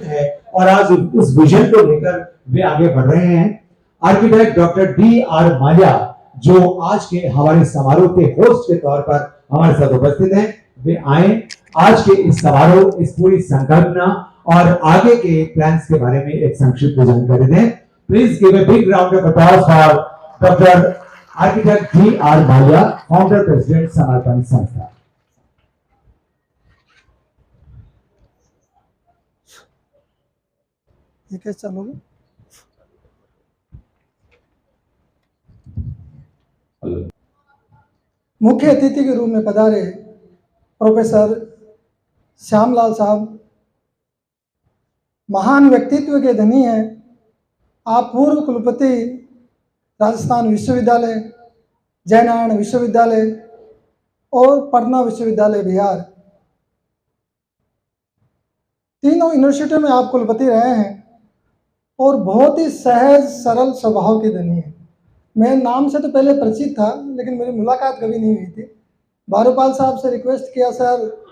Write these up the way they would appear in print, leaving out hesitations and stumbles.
है और आज उस विजन को लेकर वे आगे बढ़ रहे हैं। Architect doctor D.R. माल्या जो आज के हमारे समारोह के होस्ट के तौर पर हमारे साथ उपस्थित हैं, वे आए आज के इस समारोह, इस पूरी संकल्पना और आगे के प्लान्स के बारे में एक संक्षिप्त जानकारी दें। Please give a big round of applause for doctor architect D.R. Mallya, founder president समर्पण संस्था। ये कैसे चलोगे? मुख्य अतिथि के रूप में पधारे प्रोफेसर श्यामलाल साहब, महान व्यक्तित्व के धनी हैं। आप पूर्व कुलपति राजस्थान विश्वविद्यालय, जयनारायण विश्वविद्यालय और पटना विश्वविद्यालय बिहार, तीनों यूनिवर्सिटियों में आप कुलपति रहे हैं और बहुत ही सहज सरल स्वभाव के धनी हैं। मैं नाम से तो पहले परिचित था, लेकिन मेरी मुलाकात कभी नहीं हुई थी। बारूपाल साहब से रिक्वेस्ट किया, सर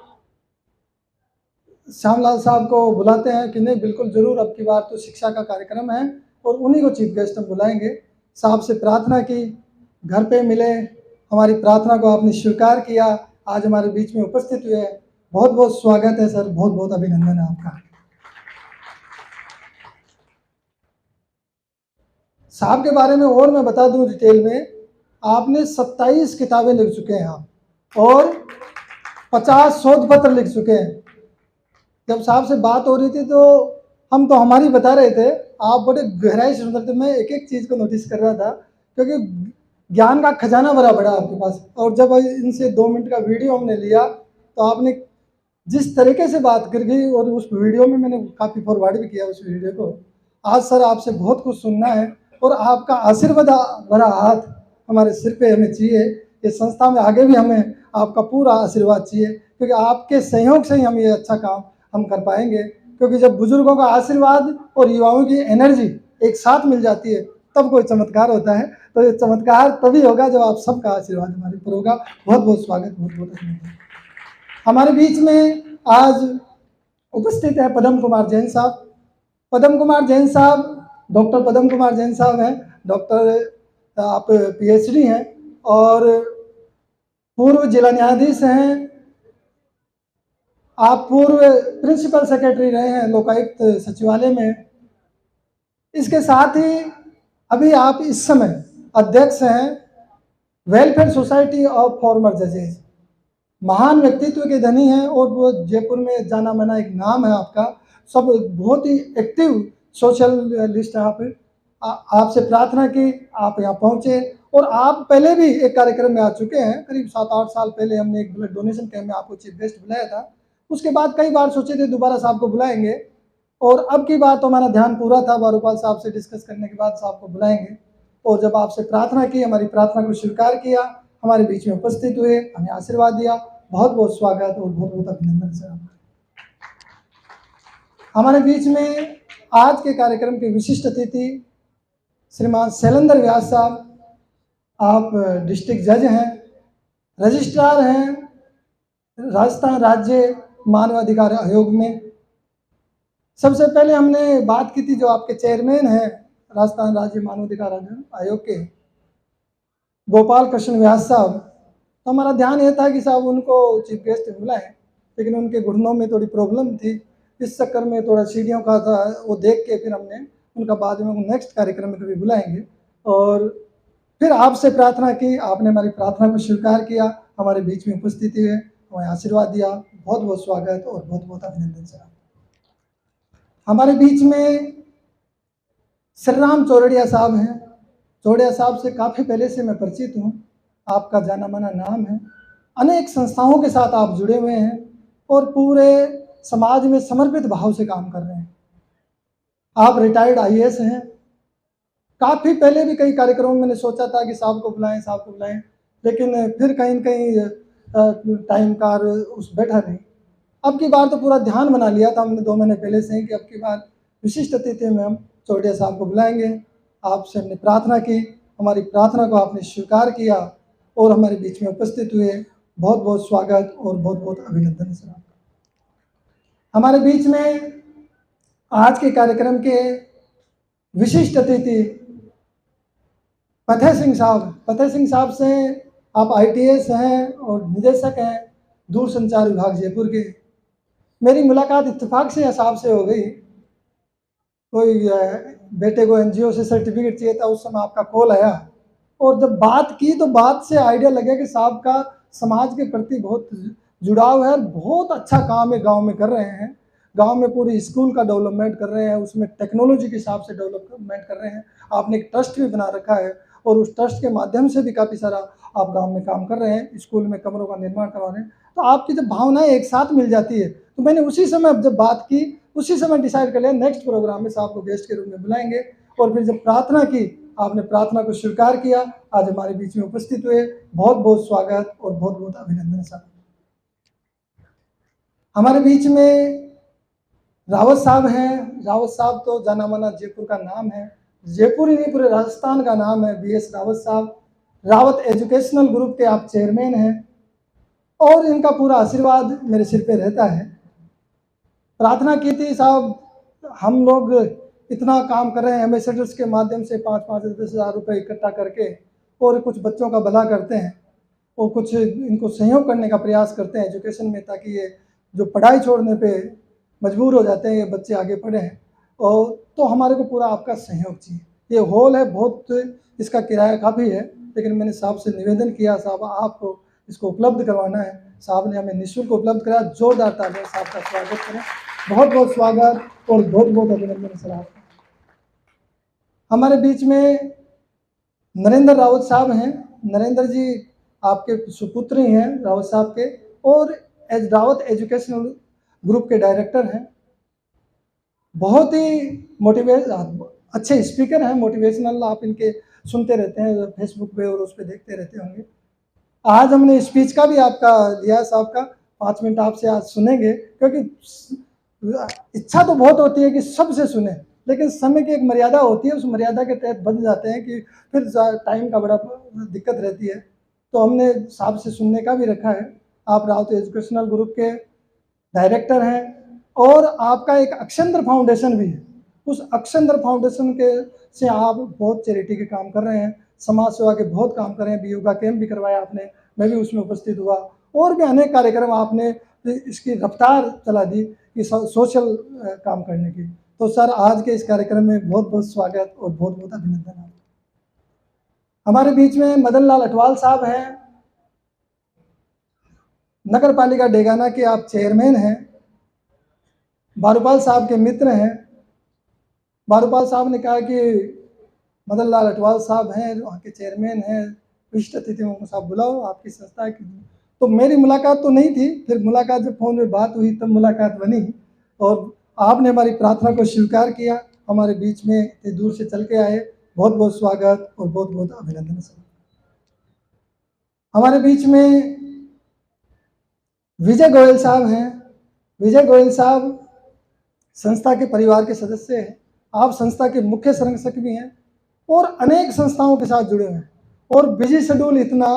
श्यामलाल साहब को बुलाते हैं कि नहीं, बिल्कुल ज़रूर, अब की बार तो शिक्षा का कार्यक्रम है और उन्हीं को चीफ गेस्ट हम बुलाएंगे। साहब से प्रार्थना की, घर पे मिले, हमारी प्रार्थना को आपने स्वीकार किया, आज हमारे बीच में उपस्थित हुए। बहुत बहुत स्वागत है सर, बहुत बहुत अभिनंदन है आपका। साहब के बारे में और मैं बता दूं डिटेल में, आपने 27 किताबें लिख चुके हैं आप और 50 शोध पत्र लिख चुके हैं। जब साहब से बात हो रही थी तो हम तो हमारी बता रहे थे, आप बड़े गहराई से सुन रहे थे। मैं एक एक चीज़ को नोटिस कर रहा था क्योंकि ज्ञान का खजाना भरा पड़ा आपके पास। और जब इनसे 2 मिनट का वीडियो हमने लिया तो आपने जिस तरीके से बात कर गई, और उस वीडियो में मैंने काफ़ी फॉरवर्ड भी किया उस वीडियो को। आज सर आपसे बहुत कुछ सुनना है और आपका आशीर्वाद भरा हाथ हमारे सिर पे हमें चाहिए। इस संस्था में आगे भी हमें आपका पूरा आशीर्वाद चाहिए, क्योंकि आपके सहयोग से ही हम ये अच्छा काम हम कर पाएंगे। क्योंकि जब बुजुर्गों का आशीर्वाद और युवाओं की एनर्जी एक साथ मिल जाती है तब कोई चमत्कार होता है। तो ये चमत्कार तभी होगा जब आप सबका आशीर्वाद हमारे ऊपर होगा। बहुत बहुत स्वागत, बहुत बहुत धन्यवाद। हमारे बीच में आज उपस्थित है पदम कुमार जैन साहब। पदम कुमार जैन साहब, डॉक्टर पदम कुमार जैन साहब हैं, डॉक्टर आप PhD हैं और पूर्व जिला न्यायाधीश हैं। आप पूर्व प्रिंसिपल सेक्रेटरी रहे हैं लोकायुक्त सचिवालय में। इसके साथ ही अभी आप इस समय अध्यक्ष हैं वेलफेयर सोसाइटी ऑफ फॉर्मर जजेज। महान व्यक्तित्व के धनी हैं और वो जयपुर में जाना माना एक नाम है आपका। सब बहुत ही एक्टिव सोशलिस्ट है आप। आपसे प्रार्थना की, आप यहाँ पहुँचे और आप पहले भी एक कार्यक्रम में आ चुके हैं। करीब 7-8 साल पहले हमने एक ब्लड डोनेशन कैंप में आपको चीफ गेस्ट बुलाया था। उसके बाद कई बार सोचे थे दोबारा साहब को बुलाएंगे, और अब की बार तो हमारा ध्यान पूरा था, बारूपाल साहब से डिस्कस करने के बाद साहब को बुलाएंगे। और जब आपसे प्रार्थना की, हमारी प्रार्थना को स्वीकार किया, हमारे बीच में उपस्थित हुए, हमें आशीर्वाद दिया। बहुत बहुत स्वागत और बहुत बहुत अभिनंदन सर। हमारे बीच में आज के कार्यक्रम के विशिष्ट अतिथि श्रीमान शैलेंद्र व्यास साहब। आप डिस्ट्रिक्ट जज हैं, रजिस्ट्रार हैं राजस्थान राज्य मानवाधिकार आयोग में। सबसे पहले हमने बात की थी जो आपके चेयरमैन हैं राजस्थान राज्य मानवाधिकार आयोग के, गोपाल कृष्ण व्यास साहब। तो हमारा ध्यान ये था कि साहब उनको चीफ गेस्ट बुलाएं, लेकिन उनके घुटनों में थोड़ी प्रॉब्लम थी। इस चक्कर में थोड़ा सीढ़ियों का था, वो देख के फिर हमने उनका बाद में नेक्स्ट कार्यक्रम में कभी बुलाएंगे। और फिर आपसे प्रार्थना की, आपने हमारी प्रार्थना को स्वीकार किया, हमारे बीच में उपस्थिति है, हमें आशीर्वाद दिया। बहुत बहुत स्वागत और बहुत बहुत अभिनंदन सर। हमारे बीच में श्री राम चौरड़िया साहब हैं। चौरड़िया साहब से काफ़ी पहले से मैं परिचित हूँ, आपका जाना माना नाम है। अनेक संस्थाओं के साथ आप जुड़े हुए हैं और पूरे समाज में समर्पित भाव से काम कर रहे हैं। आप रिटायर्ड IAS हैं। काफ़ी पहले भी कई कार्यक्रमों में मैंने सोचा था कि साहब को बुलाएं, साहब को बुलाएं, लेकिन फिर कहीं न कहीं टाइम का उस बैठा नहीं। अब की बार तो पूरा ध्यान बना लिया था हमने 2 महीने पहले से ही कि अब की बार विशिष्ट अतिथि में हम चौरड़िया साहब को बुलाएंगे। आपसे हमने प्रार्थना की, हमारी प्रार्थना को आपने स्वीकार किया और हमारे बीच में उपस्थित हुए। बहुत बहुत स्वागत और बहुत बहुत अभिनंदन सर। हमारे बीच में आज के कार्यक्रम के विशिष्ट अतिथि फतेह सिंह साहब से आप ITS हैं और निदेशक हैं दूरसंचार विभाग जयपुर के। मेरी मुलाकात इत्तेफाक से या साहब से हो गई। कोई बेटे को NGO से सर्टिफिकेट चाहिए था, उस समय आपका कॉल आया और जब बात की तो बात से आइडिया लगा कि साहब का समाज के प्रति बहुत जुड़ाव है, बहुत अच्छा काम है गांव में कर रहे हैं। गांव में पूरी स्कूल का डेवलपमेंट कर रहे हैं, उसमें टेक्नोलॉजी के हिसाब से डेवलपमेंट कर रहे हैं। आपने एक ट्रस्ट भी बना रखा है और उस ट्रस्ट के माध्यम से भी काफ़ी सारा आप गांव में काम कर रहे हैं, स्कूल में कमरों का निर्माण करवा रहे हैं। तो आपकी जब भावनाएं एक साथ मिल जाती है तो मैंने उसी समय जब बात की उसी समय डिसाइड कर लिया नेक्स्ट प्रोग्राम में साहब को गेस्ट के रूप में बुलाएंगे। और फिर जब प्रार्थना की, आपने प्रार्थना को स्वीकार किया, आज हमारे बीच में उपस्थित हुए। बहुत बहुत स्वागत और बहुत बहुत अभिनंदन साहब। हमारे बीच में रावत साहब हैं। रावत साहब तो जाना माना जयपुर का नाम है, जयपुर ही नहीं पूरे राजस्थान का नाम है। BS रावत साहब रावत एजुकेशनल ग्रुप के आप चेयरमैन हैं और इनका पूरा आशीर्वाद मेरे सिर पे रहता है। प्रार्थना की थी साहब, हम लोग इतना काम कर रहे हैं एम्बेसडर्स के माध्यम से 5-5 10 हज़ार रुपये इकट्ठा करके और कुछ बच्चों का भला करते हैं और कुछ इनको सहयोग करने का प्रयास करते हैं एजुकेशन में, ताकि ये जो पढ़ाई छोड़ने पे मजबूर हो जाते हैं ये बच्चे आगे पढ़े हैं। और तो हमारे को पूरा आपका सहयोग चाहिए। ये हॉल है, बहुत इसका किराया काफ़ी है, लेकिन मैंने साहब से निवेदन किया साहब आपको इसको उपलब्ध करवाना है। साहब ने हमें निःशुल्क उपलब्ध कराया। जोरदार तालियां साहब का स्वागत करें। बहुत बहुत स्वागत और बहुत बहुत अभिनंदन सर आपका। हमारे बीच में नरेंद्र रावत साहब हैं। नरेंद्र जी आपके सुपुत्र ही हैं रावत साहब के और रावत एजुकेशनल ग्रुप के डायरेक्टर हैं। बहुत ही अच्छे स्पीकर हैं, मोटिवेशनल। आप इनके सुनते रहते हैं फेसबुक पे और उस पर देखते रहते होंगे। आज हमने स्पीच का भी आपका लिया साहब का, 5 मिनट आपसे आज सुनेंगे, क्योंकि इच्छा तो बहुत होती है कि सबसे सुने, लेकिन समय की एक मर्यादा होती है, उस मर्यादा के तहत बन जाते हैं कि फिर टाइम का बड़ा दिक्कत रहती है। तो हमने साहब से सुनने का भी रखा है। आप रावत एजुकेशनल ग्रुप के डायरेक्टर हैं और आपका एक अक्षंद्र फाउंडेशन भी है। उस अक्षंद्र फाउंडेशन के से आप बहुत चैरिटी के काम कर रहे हैं, समाज सेवा के बहुत काम कर रहे हैं। योगा कैंप भी करवाया आपने, मैं भी उसमें उपस्थित हुआ और भी अनेक कार्यक्रम आपने इसकी रफ्तार चला दी कि सोशल काम करने की। तो सर आज के इस कार्यक्रम में बहुत बहुत स्वागत और बहुत बहुत अभिनंदन आपका। हमारे बीच में मदन लाल अटवाल साहब हैं, नगर पालिका डेगाना के आप चेयरमैन हैं। बारूपाल साहब के मित्र हैं। बारूपाल साहब ने कहा कि मदन लाल अटवाल साहब हैं, वहाँ के चेयरमैन हैं, विशिष्ट अतिथियों को साहब बुलाओ आपकी संस्था की। तो मेरी मुलाकात तो नहीं थी, फिर मुलाकात जब फ़ोन में बात हुई तब मुलाकात बनी और आपने हमारी प्रार्थना को स्वीकार किया, हमारे बीच में इतनी दूर से चल के आए। बहुत बहुत स्वागत और बहुत बहुत अभिनंदन सर। हमारे बीच में विजय गोयल साहब हैं। विजय गोयल साहब संस्था के परिवार के सदस्य हैं। आप संस्था के मुख्य संरक्षक भी हैं और अनेक संस्थाओं के साथ जुड़े हुए हैं और बिजी शेड्यूल इतना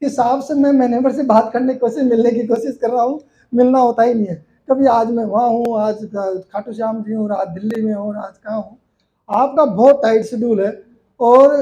कि साहब से मैं महीने भर से बात करने की कोशिश, मिलने की कोशिश कर रहा हूँ, मिलना होता ही नहीं है। कभी आज मैं वहाँ हूँ, आज खाटू श्याम जी हूँ, आज दिल्ली में हूँ, आज कहाँ हूँ। आपका बहुत टाइट शेड्यूल है और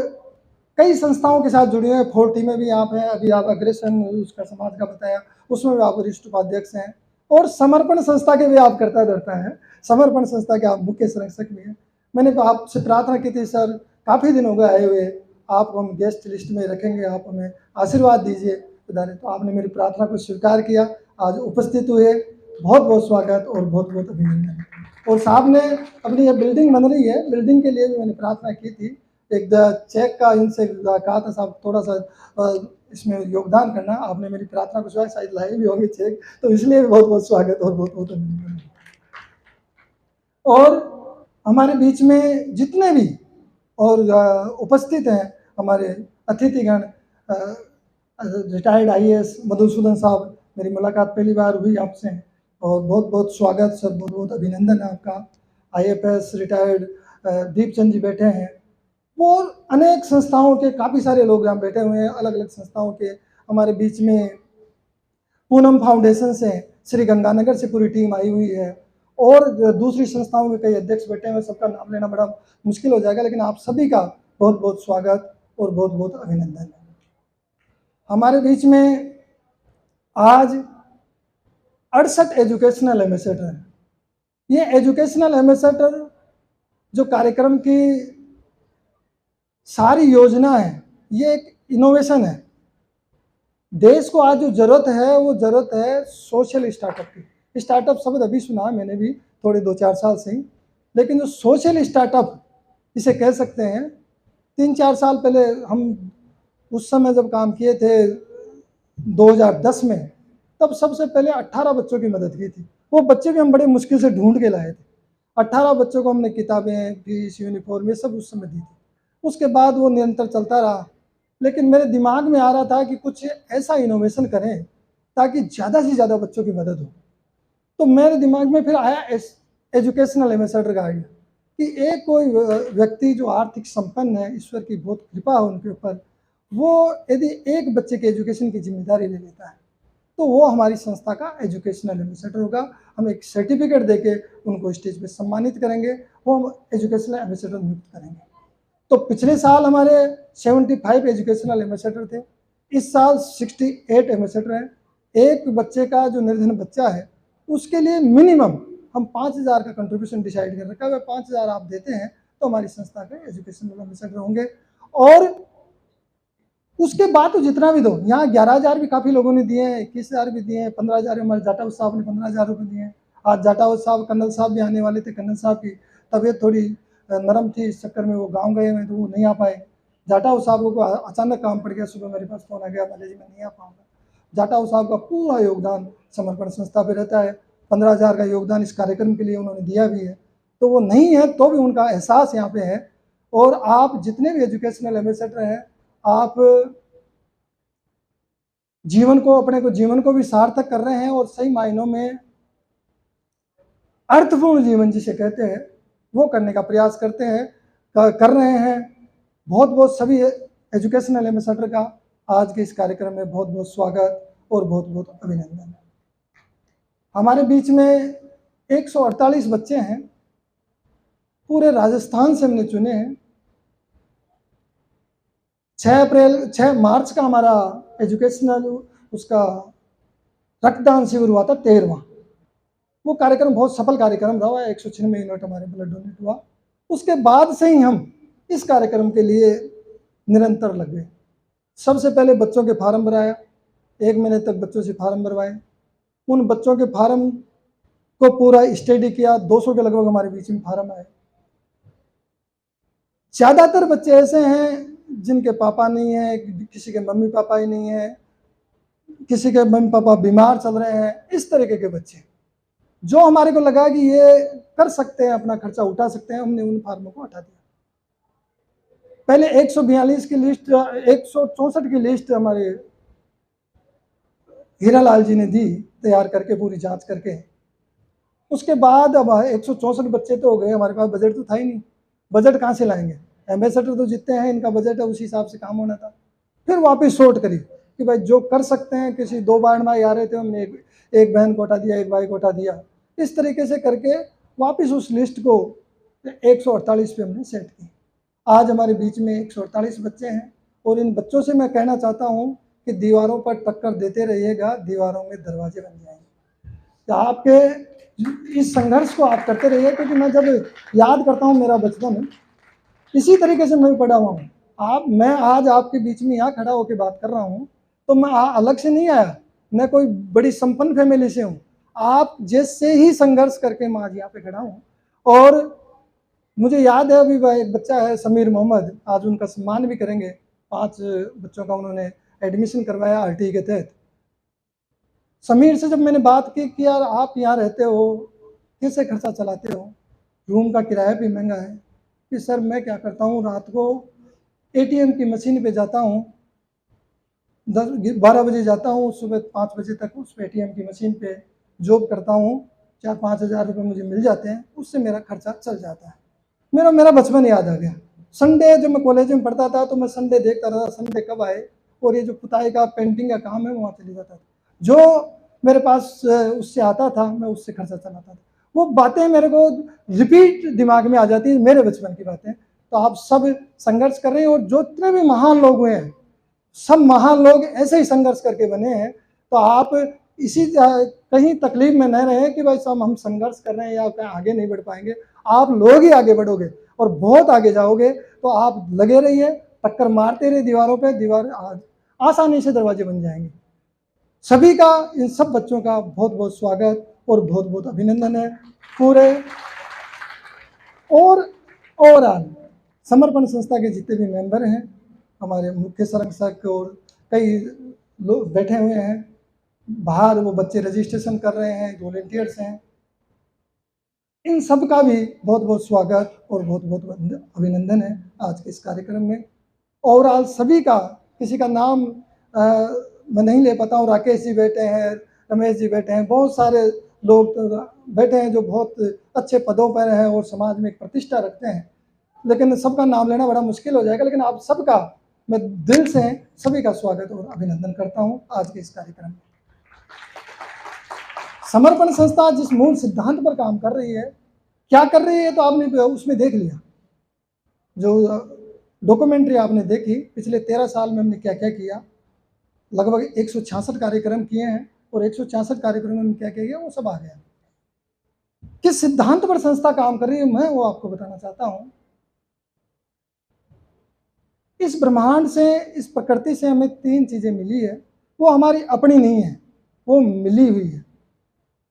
कई संस्थाओं के साथ जुड़े हुए हैं। 40 में भी आप हैं, अभी आप अग्रेसन उसका समाज का बताया, उसमें भी आप वरिष्ठ उपाध्यक्ष हैं और समर्पण संस्था के भी आप करता धरता है। समर्पण संस्था के आप मुख्य संरक्षक भी हैं। मैंने तो आपसे प्रार्थना की थी सर, काफ़ी दिन हो गए आए हुए, आपको हम गेस्ट लिस्ट में रखेंगे, आप हमें आशीर्वाद दीजिए। तो आपने मेरी प्रार्थना को स्वीकार किया, आज उपस्थित हुए। बहुत बहुत स्वागत और बहुत बहुत अभिनंदन। और साहब ने अपनी ये बिल्डिंग बन रही है, बिल्डिंग के लिए भी मैंने प्रार्थना की थी। एक चेक का इनसे कहा था साहब थोड़ा सा इसमें योगदान करना, आपने मेरी प्रार्थना को स्वीकार, शायद लाए भी होंगे चेक, तो इसलिए भी बहुत बहुत स्वागत और बहुत बहुत अभिनंदन। और हमारे बीच में जितने भी और उपस्थित हैं हमारे अतिथिगण, रिटायर्ड IAS मधुसूदन साहब, मेरी मुलाकात पहली बार हुई आपसे और बहुत बहुत स्वागत सर, बहुत बहुत अभिनंदन है आपका। IFS रिटायर्ड दीपचंद जी बैठे हैं और अनेक संस्थाओं के काफ़ी सारे लोग यहाँ बैठे हुए हैं, अलग अलग संस्थाओं के। हमारे बीच में पूनम फाउंडेशन से, श्री गंगानगर से पूरी टीम आई हुई है और दूसरी संस्थाओं के कई अध्यक्ष बैठे हुए, सबका नाम लेना बड़ा मुश्किल हो जाएगा, लेकिन आप सभी का बहुत बहुत स्वागत और बहुत बहुत अभिनंदन है। हमारे बीच में आज 68 एजुकेशनल एम्बेसडर हैं। ये एजुकेशनल एम्बेसडर जो कार्यक्रम की सारी योजना है, ये एक इनोवेशन है। देश को आज जो जरूरत है वो जरूरत है सोशल स्टार्टअप की। स्टार्टअप शब्द अभी सुना मैंने भी थोड़े 2-4 साल से ही, लेकिन जो सोशल स्टार्टअप इसे कह सकते हैं। 3-4 साल पहले हम उस समय जब काम किए थे 2010 में, तब सबसे पहले 18 बच्चों की मदद की थी। वो बच्चे भी हम बड़े मुश्किल से ढूंढ के लाए थे। 18 बच्चों को हमने किताबें, फीस, यूनिफॉर्म ये सब उस समय दी थी। उसके बाद वो निरंतर चलता रहा, लेकिन मेरे दिमाग में आ रहा था कि कुछ ऐसा इनोवेशन करें ताकि ज़्यादा से ज़्यादा बच्चों की मदद हो। तो मेरे दिमाग में फिर आया एजुकेशनल एम्बेसडर का आइडिया कि एक कोई व्यक्ति जो आर्थिक संपन्न है, ईश्वर की बहुत कृपा है उनके ऊपर, वो यदि एक बच्चे के एजुकेशन की जिम्मेदारी ले लेता है तो वो हमारी संस्था का एजुकेशनल एम्बेसडर होगा। हम एक सर्टिफिकेट देके उनको स्टेज पे सम्मानित करेंगे, वो हम एजुकेशनल एम्बेसडर नियुक्त करेंगे। तो पिछले साल हमारे 75 एजुकेशनल एम्बेसडर थे, इस साल 68 एम्बेसडर हैं। एक बच्चे का जो निर्धन बच्चा है उसके लिए मिनिमम हम 5,000 का कंट्रीब्यूशन डिसाइड कर रखा है। 5,000 आप देते हैं तो हमारी संस्था के एजुकेशनल एम्बेसडर होंगे। और उसके बाद तो जितना भी दो, यहाँ 11,000 भी काफ़ी लोगों ने दिए हैं, 21,000 भी दिए हैं, 15,000 हमारे जाटव साहब ने 15,000 रुपये दिए हैं। आज जाटव साहब, कर्नल साहब भी आने वाले थे। कर्नल साहब की तबीयत थोड़ी नरम थी, इस चक्कर में वो गांव गए हुए तो वो नहीं आ पाए। जाटव साहब को अचानक काम पड़ गया, सुबह मेरे पास फोन आ गया, माले जी मैं नहीं आ पाऊँगा। जाटव साहब का पूरा योगदान समर्पण संस्था पर रहता है। 15,000 का योगदान इस कार्यक्रम के लिए उन्होंने दिया भी है, तो वो नहीं है तो भी उनका एहसास यहाँ पे है। और आप जितने भी एजुकेशनल एम्बेसडर हैं, आप जीवन को भी सार्थक कर रहे हैं और सही मायनों में अर्थपूर्ण जीवन जिसे कहते हैं वो करने का प्रयास करते हैं, कर रहे हैं। बहुत बहुत सभी एजुकेशनल एम्बेसडर का आज के इस कार्यक्रम में बहुत बहुत स्वागत और बहुत बहुत अभिनंदन। हमारे बीच में 148 बच्चे हैं, पूरे राजस्थान से हमने चुने हैं। 6 मार्च का हमारा एजुकेशनल उसका रक्तदान शिविर हुआ था, 13वां। वो कार्यक्रम बहुत सफल कार्यक्रम रहा है। 196 यूनिट हमारे ब्लड डोनेट हुआ। उसके बाद से ही हम इस कार्यक्रम के लिए निरंतर लग गए। सबसे पहले बच्चों के फार्म भराया, 1 महीने तक बच्चों से फार्म भरवाए। उन बच्चों के फार्म को पूरा स्टडी किया। 200 के लगभग हमारे बीच में फार्म आए। ज़्यादातर बच्चे ऐसे हैं जिनके पापा नहीं है, किसी के मम्मी पापा ही नहीं है, किसी के मम्मी पापा बीमार चल रहे हैं। इस तरीके के बच्चे जो हमारे को लगा कि ये कर सकते हैं, अपना खर्चा उठा सकते हैं, हमने उन फार्मों को हटा दिया। पहले 142 की लिस्ट, 164 की लिस्ट हमारे हीरालाल जी ने दी तैयार करके, पूरी जांच करके। उसके बाद अब 164 बच्चे तो हो गए, हमारे पास बजट तो था ही नहीं। बजट कहाँ से लाएंगे? एम्बेसडर तो जितने हैं इनका बजट है, उसी हिसाब से काम होना था। फिर वापस शॉर्ट करी कि भाई जो कर सकते हैं, किसी 2 बार में आ रहे थे, हमने एक बहन को हटा दिया, एक भाई को हटा दिया। इस तरीके से करके वापस उस लिस्ट को 148 पे हमने सेट की। आज हमारे बीच में 148 बच्चे हैं और इन बच्चों से मैं कहना चाहता हूँ कि दीवारों पर टक्कर देते रहिएगा, दीवारों में दरवाजे बन जाएंगे। तो आपके इस संघर्ष को आप करते रहिए, क्योंकि मैं जब याद करता हूँ मेरा बचपन, इसी तरीके से मैं भी पढ़ा हुआ हूँ। मैं आज आपके बीच में यहाँ खड़ा होकर बात कर रहा हूँ तो मैं अलग से नहीं आया, मैं कोई बड़ी संपन्न फैमिली से हूँ। आप जैसे ही संघर्ष करके मैं आज यहाँ पे खड़ा हूँ। और मुझे याद है, अभी एक बच्चा है समीर मोहम्मद, आज उनका सम्मान भी करेंगे। 5 बच्चों का उन्होंने एडमिशन करवाया आरटी के तहत। समीर से जब मैंने बात की कि यार आप यहाँ रहते हो, कैसे खर्चा चलाते हो, रूम का किराया भी महंगा है, कि सर मैं क्या करता हूँ, रात को एटीएम की मशीन पे जाता हूँ, 12 बजे जाता हूँ, सुबह 5 बजे तक उस एटीएम की मशीन पे जॉब करता हूँ। 4-5 हज़ार रुपये मुझे मिल जाते हैं, उससे मेरा खर्चा चल जाता है। मेरा बचपन याद आ गया। संडे जब मैं कॉलेज में पढ़ता था तो मैं संडे देखता रहता, संडे कब आए, और ये जो पुताई का, पेंटिंग का काम है, वहाँ चले जाता था। जो मेरे पास उससे आता था मैं उससे खर्चा चलाता था। वो बातें मेरे को रिपीट दिमाग में आ जाती है, मेरे बचपन की बातें। तो आप सब संघर्ष कर रहे हैं, और जो जितने भी महान लोग हुए हैं, सब महान लोग ऐसे ही संघर्ष करके बने हैं। तो आप इसी कहीं तकलीफ में न रहे कि भाई साहब हम संघर्ष कर रहे हैं या कहीं आगे नहीं बढ़ पाएंगे। आप लोग ही आगे बढ़ोगे और बहुत आगे जाओगे। तो आप लगे रहिए, टक्कर मारते रहिए दीवारों पे, दीवार आसानी से दरवाजे बन जाएंगे। सभी का, इन सब बच्चों का बहुत बहुत स्वागत और बहुत बहुत अभिनंदन है। पूरे और ओवरऑल समर्पण संस्था के जितने भी मेंबर हैं, हमारे मुख्य संरक्षक और कई लोग बैठे हुए हैं बाहर, वो बच्चे रजिस्ट्रेशन कर रहे हैं, वॉलंटियर्स हैं, इन सब का भी बहुत बहुत स्वागत और बहुत बहुत अभिनंदन है आज के इस कार्यक्रम में। ओवरऑल सभी का, किसी का नाम मैं नहीं ले पाता हूँ। राकेश जी बैठे हैं, रमेश जी बैठे हैं, बहुत सारे लोग बैठे हैं जो बहुत अच्छे पदों पर हैं और समाज में एक प्रतिष्ठा रखते हैं, लेकिन सबका नाम लेना बड़ा मुश्किल हो जाएगा। लेकिन आप सबका मैं दिल से सभी का स्वागत और अभिनंदन करता हूँ आज के इस कार्यक्रम में। समर्पण संस्था जिस मूल सिद्धांत पर काम कर रही है, क्या कर रही है, तो आपने उसमें देख लिया। जो डॉक्यूमेंट्री आपने देखी, पिछले 13 साल में हमने क्या क्या किया, लगभग 166 कार्यक्रम किए हैं, और 166 कार्यक्रमों में क्या क्या किया वो सब आ गया। किस सिद्धांत पर संस्था काम कर रही है, मैं वो आपको बताना चाहता हूं। इस ब्रह्मांड से, इस प्रकृति से हमें 3 चीजें मिली है, वो हमारी अपनी नहीं है, वो मिली हुई है।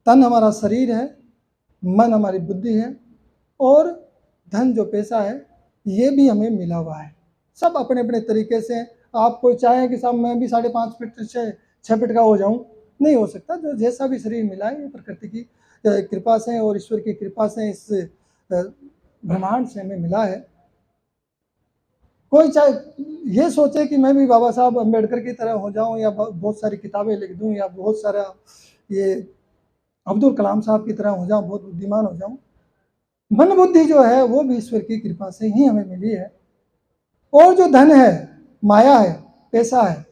तन हमारा शरीर है, मन हमारी बुद्धि है, और धन जो पैसा है ये भी हमें मिला हुआ है। सब अपने अपने तरीके से। आप कोई चाहे कि साहब मैं भी 5.5 फीट से 6 फीट का हो जाऊं, नहीं हो सकता। जो जैसा भी शरीर मिला है ये प्रकृति की कृपा से और ईश्वर की कृपा से इस ब्रह्मांड से हमें मिला है। कोई चाहे ये सोचे कि मैं भी बाबा साहब अम्बेडकर की तरह हो जाऊं, या बहुत सारी किताबें लिख दूं, या बहुत सारा ये अब्दुल कलाम साहब की तरह हो जाऊं, बहुत बुद्धिमान हो जाऊं। मन बुद्धि जो है वो भी ईश्वर की कृपा से ही हमें मिली है। और जो धन है, माया है, पैसा है,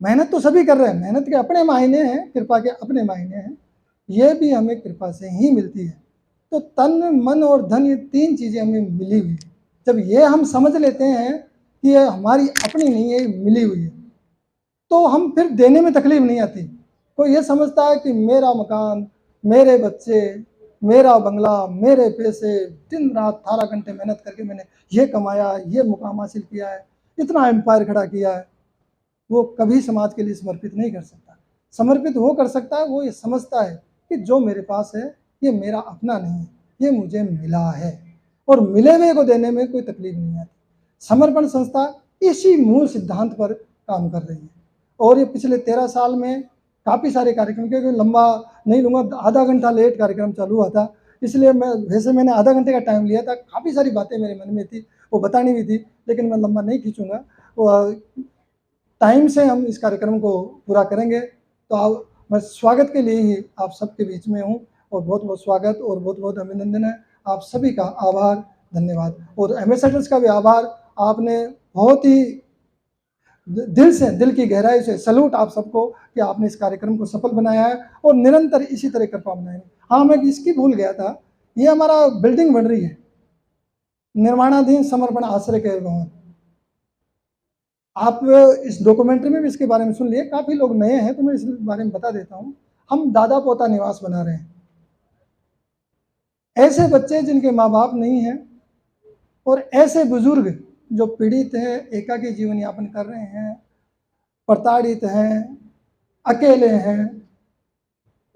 मेहनत तो सभी कर रहे हैं, मेहनत के अपने मायने हैं, कृपा के अपने मायने हैं, ये भी हमें कृपा से ही मिलती है। तो तन, मन और धन, ये 3 चीजें हमें मिली हुई है। जब ये हम समझ लेते हैं कि ये हमारी अपनी नहीं है, मिली हुई है, तो हम फिर देने में तकलीफ नहीं आती। कोई ये समझता है कि मेरा मकान, मेरे बच्चे, मेरा बंगला, मेरे पैसे, दिन रात 18 घंटे मेहनत करके मैंने ये कमाया, ये मुकाम हासिल किया है, इतना एम्पायर खड़ा किया है, वो कभी समाज के लिए समर्पित नहीं कर सकता। समर्पित वो कर सकता है, वो ये समझता है कि जो मेरे पास है ये मेरा अपना नहीं है, ये मुझे मिला है, और मिले हुए को देने में कोई तकलीफ नहीं आती। समर्पण संस्था इसी मूल सिद्धांत पर काम कर रही है। और ये पिछले 13 साल में काफ़ी सारे कार्यक्रम, क्योंकि लंबा नहीं लूँगा, आधा घंटा लेट कार्यक्रम चालू हुआ था, इसलिए मैंने आधा घंटे का टाइम लिया था। काफ़ी सारी बातें मेरे मन में थी, वो बतानी भी थी, लेकिन मैं लंबा नहीं खींचूँगा। टाइम से हम इस कार्यक्रम को पूरा करेंगे। तो आप, मैं स्वागत के लिए ही आप सबके बीच में हूँ, और बहुत बहुत स्वागत और बहुत बहुत अभिनंदन है। आप सभी का आभार, धन्यवाद। और एम्बेसडर्स का भी आभार, आपने बहुत ही दिल से, दिल की गहराई से सैल्यूट आप सबको कि आपने इस कार्यक्रम को सफल बनाया है, और निरंतर इसी तरह कृपा बनाए। हाँ, मैं इसकी भूल गया था, ये हमारा बिल्डिंग बन रही है, निर्माणाधीन समर्पण आश्रय केयर भवन। आप इस डॉक्यूमेंट्री में भी इसके बारे में सुन लिए, काफ़ी लोग नए हैं तो मैं इस बारे में बता देता हूँ। हम दादा पोता निवास बना रहे हैं। ऐसे बच्चे जिनके माँ बाप नहीं हैं, और ऐसे बुजुर्ग जो पीड़ित हैं, एकाकी जीवन यापन कर रहे हैं, प्रताड़ित हैं, अकेले हैं,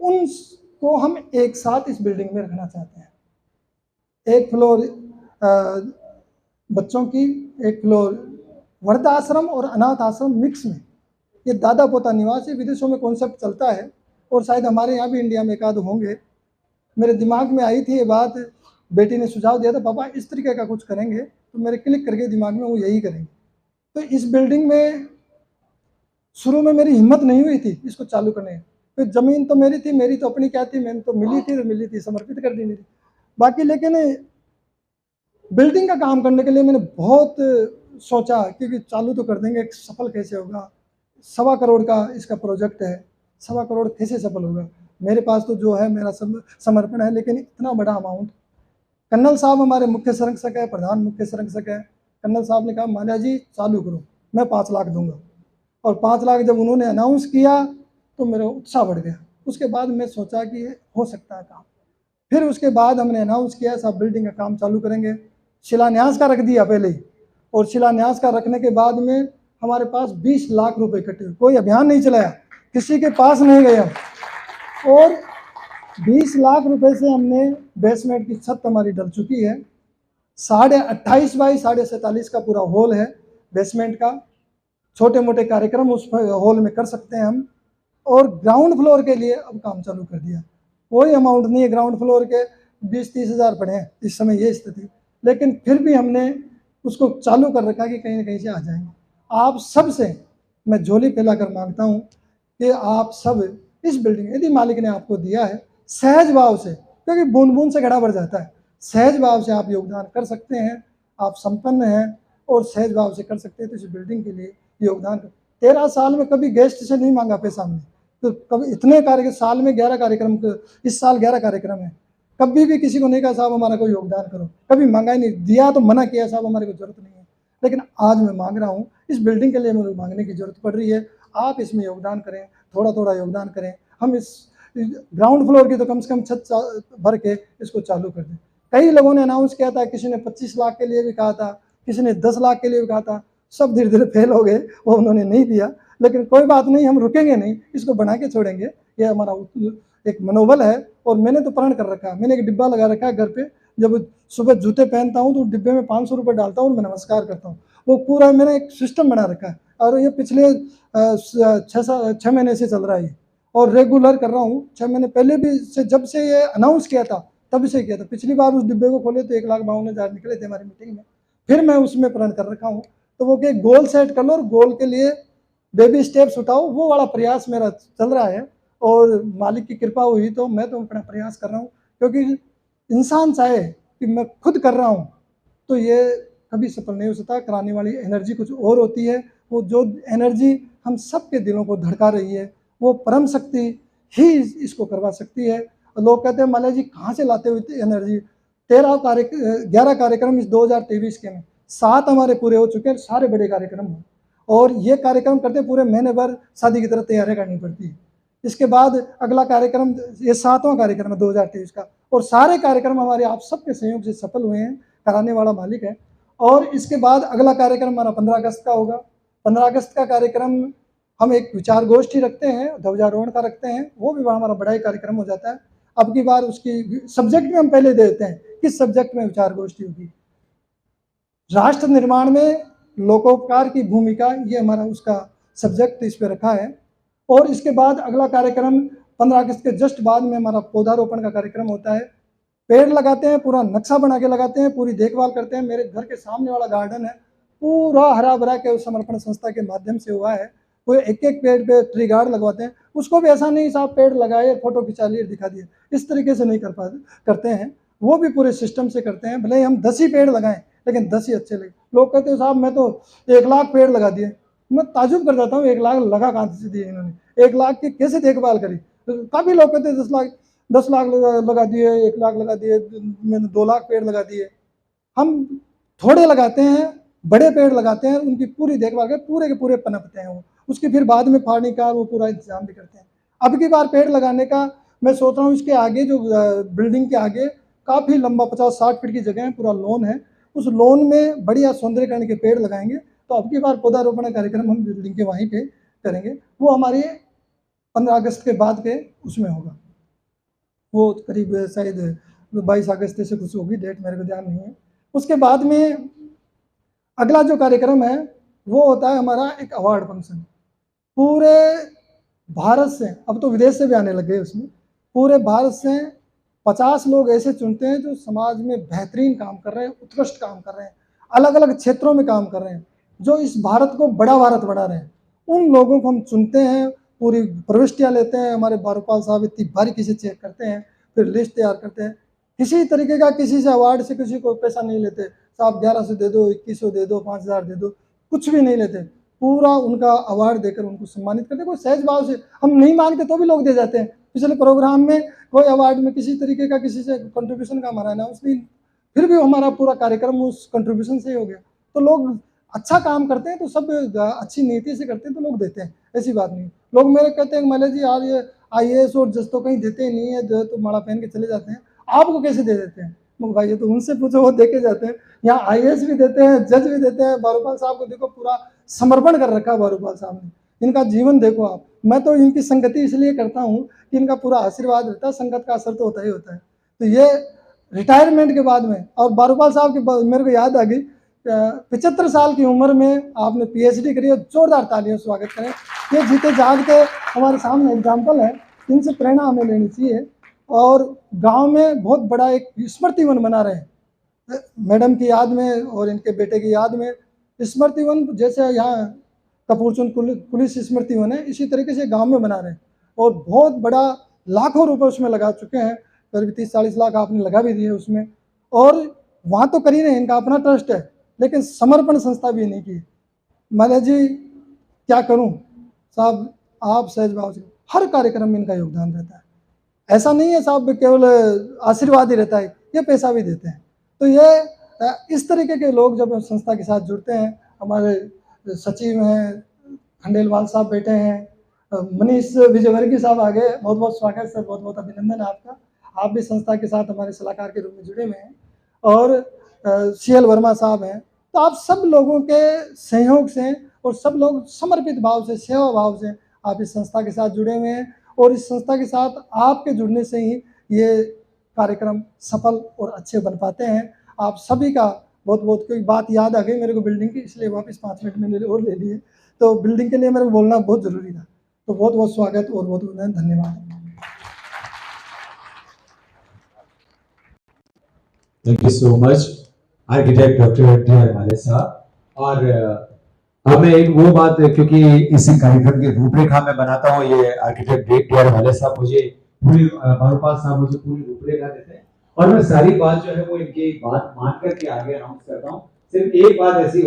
उनको हम एक साथ इस बिल्डिंग में रखना चाहते हैं। एक फ्लोर बच्चों की, एक फ्लोर वृद्धाश्रम और अनाथ आश्रम मिक्स में। ये दादा पोता निवास है, विदेशों में कॉन्सेप्ट चलता है, और शायद हमारे यहाँ भी इंडिया में एक आध होंगे। मेरे दिमाग में आई थी ये बात, बेटी ने सुझाव दिया था, पापा इस तरीके का कुछ करेंगे, तो मेरे क्लिक करके दिमाग में वो यही करेंगे। तो इस बिल्डिंग में शुरू में मेरी हिम्मत नहीं हुई थी इसको चालू करने। तो ज़मीन तो मेरी थी, मेरी तो अपनी क्या थी, मैंने तो मिली थी, समर्पित कर दी मेरी बाकी। लेकिन बिल्डिंग का काम करने के लिए मैंने बहुत सोचा, क्योंकि चालू तो कर देंगे, सफल कैसे होगा, 1.25 करोड़ का इसका प्रोजेक्ट है, 1.25 करोड़ कैसे सफल होगा। मेरे पास तो जो है मेरा समर्पण है, लेकिन इतना बड़ा अमाउंट। कर्नल साहब हमारे मुख्य संरक्षक है, प्रधान मुख्य संरक्षक है। कर्नल साहब ने कहा माल्या जी चालू करो, मैं 5 लाख दूंगा। और 5 लाख जब उन्होंने अनाउंस किया तो मेरा उत्साह बढ़ गया। उसके बाद मैं सोचा कि ये हो सकता है काम। फिर उसके बाद हमने अनाउंस किया साहब बिल्डिंग का काम चालू करेंगे। शिलान्यास का रख दिया पहले ही, और शिलान्यास का रखने के बाद में हमारे पास 20 लाख रुपए इकट्ठे हुए। कोई अभियान नहीं चलाया, किसी के पास नहीं गए हम, और 20 लाख रुपए से हमने बेसमेंट की छत हमारी डल चुकी है। 28.5 बाई 47.5 का पूरा हॉल है बेसमेंट का। छोटे मोटे कार्यक्रम उस हॉल में कर सकते हैं हम। और ग्राउंड फ्लोर के लिए अब काम चालू कर दिया। कोई अमाउंट नहीं है, ग्राउंड फ्लोर के 20-30 हज़ार पड़े हैं इस समय ये स्थिति, लेकिन फिर भी हमने उसको चालू कर रखा कि कहीं ना कहीं से आ जाएंगे। आप सब से मैं झोली फैलाकर मांगता हूँ कि आप सब इस बिल्डिंग, यदि मालिक ने आपको दिया है, सहज भाव से, क्योंकि बूंद बूंद से घड़ा भर जाता है, सहज भाव से आप योगदान कर सकते हैं। आप संपन्न हैं और सहज भाव से कर सकते हैं, तो इस बिल्डिंग के लिए योगदान कर। 13 साल में कभी गेस्ट से नहीं मांगा पैसा हमने, तो कभी इतने कार्यक्रम साल में 11 कार्यक्रम, इस साल 11 कार्यक्रम है, कभी भी किसी को नहीं कहा साहब हमारा कोई योगदान करो, कभी मांगा ही नहीं। दिया तो मना किया साहब हमारे को जरूरत नहीं है, लेकिन आज मैं मांग रहा हूँ, इस बिल्डिंग के लिए मुझे मांगने की जरूरत पड़ रही है। आप इसमें योगदान करें, थोड़ा थोड़ा योगदान करें। हम इस ग्राउंड फ्लोर की तो कम से कम छत भर के इसको चालू कर दें। कई लोगों ने अनाउंस किया था, किसी ने 25 लाख के लिए भी कहा था, किसी ने 10 लाख के लिए भी कहा था, सब धीरे धीरे फेल हो गए, वो उन्होंने नहीं दिया। लेकिन कोई बात नहीं, हम रुकेंगे नहीं, इसको बना के छोड़ेंगे। ये हमारा एक मनोबल है। और मैंने तो प्रण कर रखा है, मैंने एक डिब्बा लगा रखा है घर पे, जब सुबह जूते पहनता हूँ तो डिब्बे में 500 रुपये डालता हूँ और मैं नमस्कार करता हूँ। वो पूरा मैंने एक सिस्टम बना रखा है, और ये पिछले 6 महीने से चल रहा है, और रेगुलर कर रहा हूँ। 6 महीने पहले भी से, जब से ये अनाउंस किया था तब से किया था। पिछली बार उस डिब्बे को खोले तो 1,52,000 निकले थे हमारी मीटिंग में। फिर मैं उसमें प्रण कर रखा हूँ। तो वो कि गोल सेट कर लो और गोल के लिए बेबी स्टेप्स उठाओ, वो वाला प्रयास मेरा चल रहा है। और मालिक की कृपा हुई तो मैं तो अपना प्रयास कर रहा हूँ, क्योंकि इंसान चाहे कि मैं खुद कर रहा हूँ तो ये कभी सफल नहीं हो सकता। कराने वाली एनर्जी कुछ और होती है। वो जो एनर्जी हम सबके दिलों को धड़का रही है, वो परम शक्ति ही इसको करवा सकती है। लोग कहते हैं माल्या जी कहाँ से लाते हुए एनर्जी। 11 कार्यक्रम इस 2023 के में 7 हमारे पूरे हो चुके हैं, सारे बड़े कार्यक्रम हैं। और ये कार्यक्रम करते पूरे महीने भर शादी की तरह तैयारी करनी पड़ती है। इसके बाद अगला कार्यक्रम, ये 7वां कार्यक्रम है 2023 का, और सारे कार्यक्रम हमारे आप सबके सहयोग से सफल हुए हैं। कराने वाला मालिक है। और इसके बाद अगला कार्यक्रम हमारा 15 अगस्त का होगा। 15 अगस्त का कार्यक्रम हम एक विचार गोष्ठी रखते हैं, ध्वजारोहण का रखते हैं, वो भी हमारा बड़ा ही कार्यक्रम हो जाता है। अब की बार उसकी सब्जेक्ट में हम पहले देते हैं किस सब्जेक्ट में विचार गोष्ठी होगी। राष्ट्र निर्माण में लोकोपकार की भूमिका, ये हमारा उसका सब्जेक्ट इस पे रखा है। और इसके बाद अगला कार्यक्रम 15 अगस्त के जस्ट बाद में हमारा पौधारोपण का कार्यक्रम होता है। पेड़ लगाते हैं, पूरा नक्शा बना के लगाते हैं, पूरी देखभाल करते हैं। मेरे घर के सामने वाला गार्डन है, पूरा हरा भरा के समर्पण संस्था के माध्यम से हुआ है। वो एक एक पेड़ पे ट्री गार्ड लगवाते हैं। उसको भी ऐसा नहीं साहब पेड़ लगाए फोटो खिंचा लिए दिखा दिए, इस तरीके से नहीं करते हैं। वो भी पूरे सिस्टम से करते हैं। भले ही हम 10 ही पेड़ लगाएं, लेकिन 10 ही अच्छे लगे। लोग कहते हैं साहब मैं तो 1 लाख पेड़ लगा दिए। मैं ताजुब कर जाता हूँ, 1 लाख लगा कहाँ से दिए इन्होंने, 1 लाख की कैसे देखभाल करी। तो काफ़ी लोग कहते हैं 10 लाख लगा दिए, 1 लाख लगा दिए, मैंने 2 लाख पेड़ लगा दिए। हम थोड़े लगाते हैं, बड़े पेड़ लगाते हैं, उनकी पूरी देखभाल कर पूरे के पूरे पनपते हैं। वो उसकी फिर बाद में फाड़ने का वो पूरा इंतजाम भी करते हैं। अब की बार पेड़ लगाने का मैं सोच रहा हूँ, इसके आगे जो बिल्डिंग के आगे काफ़ी लंबा 50-60 फीट की जगह है, पूरा लॉन है। उस लॉन में बढ़िया सौंदर्यकरण के पेड़ लगाएंगे। तो अब की बार पौधारोपण कार्यक्रम हम बिल्डिंग के वहीं पे करेंगे। वो हमारे 15 अगस्त के बाद के उसमें होगा। वो करीब शायद 22 अगस्त से कुछ होगी, डेट मेरे को ध्यान नहीं है। उसके बाद में अगला जो कार्यक्रम है वो होता है हमारा एक अवार्ड फंक्शन। पूरे भारत से, अब तो विदेश से भी आने लगे उसमें, पूरे भारत से 50 लोग ऐसे चुनते हैं जो समाज में बेहतरीन काम कर रहे हैं, उत्कृष्ट काम कर रहे हैं, अलग अलग क्षेत्रों में काम कर रहे हैं, जो इस भारत को बड़ा भारत बना रहे हैं। उन लोगों को हम चुनते हैं, पूरी प्रविष्टियाँ लेते हैं। हमारे बारूपाल साहब इतनी बारीकी से चेक करते हैं, फिर लिस्ट तैयार करते हैं। किसी तरीके का किसी से अवार्ड से किसी को पैसा नहीं लेते साहब, 1100 दे दो, 2100 दे दो, 5000 दे दो, कुछ भी नहीं लेते। पूरा उनका अवार्ड देकर उनको सम्मानित करते हैं। कोई सहज भाव से, हम नहीं मांगते तो भी लोग दे जाते हैं। पिछले प्रोग्राम में कोई अवार्ड में किसी तरीके का किसी से कंट्रीब्यूशन का हमारा ना, उसमें फिर भी हमारा पूरा कार्यक्रम उस कंट्रीब्यूशन से ही हो गया। तो लोग अच्छा काम करते हैं तो सब अच्छी नीति से करते हैं तो लोग देते हैं, ऐसी बात नहीं। लोग मेरे कहते हैं माला जी यार ये IAS और जज तो कहीं देते ही नहीं है, जो तो माला पहन के चले जाते हैं, आपको कैसे दे देते हैं? मुझे भाई ये तो उनसे पूछो, वो दे के जाते हैं। यहाँ IAS भी देते हैं, जज भी देते हैं। बारूपाल साहब को देखो, पूरा समर्पण कर रखा है बारूपाल साहब ने। इनका जीवन देखो आप। मैं तो इनकी संगति इसलिए करता हूँ कि इनका पूरा आशीर्वाद रहता है, संगत का असर तो होता ही होता है। तो ये रिटायरमेंट के बाद में, और बारूपाल साहब के मेरे को याद आ गई, 75 साल की उम्र में आपने PhD करी है, जोरदार तालियों से स्वागत करें। ये जीते जागते हमारे सामने एग्जाम्पल है, इनसे प्रेरणा हमें लेनी चाहिए। और गांव में बहुत बड़ा एक स्मृति वन बना रहे हैं मैडम की याद में और इनके बेटे की याद में। स्मृति वन जैसे यहाँ कपूरचंद पुलिस स्मृति वन है, इसी तरीके से गांव में बना रहे हैं। और बहुत बड़ा लाखों रुपए उसमें लगा चुके हैं, करीब 30-40 लाख आपने लगा भी दिए उसमें। और वहाँ तो करी नहीं, इनका अपना ट्रस्ट है, लेकिन समर्पण संस्था भी नहीं की। माला जी क्या करूं साहब, आप सहज भाव से हर कार्यक्रम में इनका योगदान रहता है। ऐसा नहीं है साहब केवल आशीर्वाद ही रहता है, ये पैसा भी देते हैं। तो ये इस तरीके के लोग जब संस्था के साथ जुड़ते हैं, हमारे सचिव हैं खंडेलवाल साहब बैठे हैं, मनीष विजयवर्गीय साहब आ गए, बहुत बहुत स्वागत सर, बहुत बहुत अभिनंदन आपका। आप भी संस्था के साथ हमारे सलाहकार के रूप में जुड़े हुए हैं। और CL वर्मा साहब हैं। तो आप सब लोगों के सहयोग से और सब लोग समर्पित भाव से, सेवा भाव से आप इस संस्था के साथ जुड़े हुए हैं। और इस संस्था के साथ आपके जुड़ने से ही ये कार्यक्रम सफल और अच्छे बन पाते हैं। आप सभी का बहुत बहुत, कोई बात याद आ गई मेरे को बिल्डिंग की, इसलिए वापस 5 मिनट मैंने और ले लिए। तो बिल्डिंग के लिए मेरे को बोलना बहुत ज़रूरी था। तो बहुत बहुत स्वागत और बहुत बहुत धन्यवाद। Thank you so much architect doctor D.R. Mallya साहब। और अब मैं एक वो बात, क्योंकि इसी कार्यक्रम की रूपरेखा में बनाता हूँ, ये आर्किटेक्ट D.R. माल्या साहब मुझे पूरी, बारूपाल साहब मुझे पूरी रूपरेखा देते हैं और मैं सारी बात जो है वो इनकी बात मान करके आगे अनाउंस करता हूँ। सिर्फ एक बात ऐसी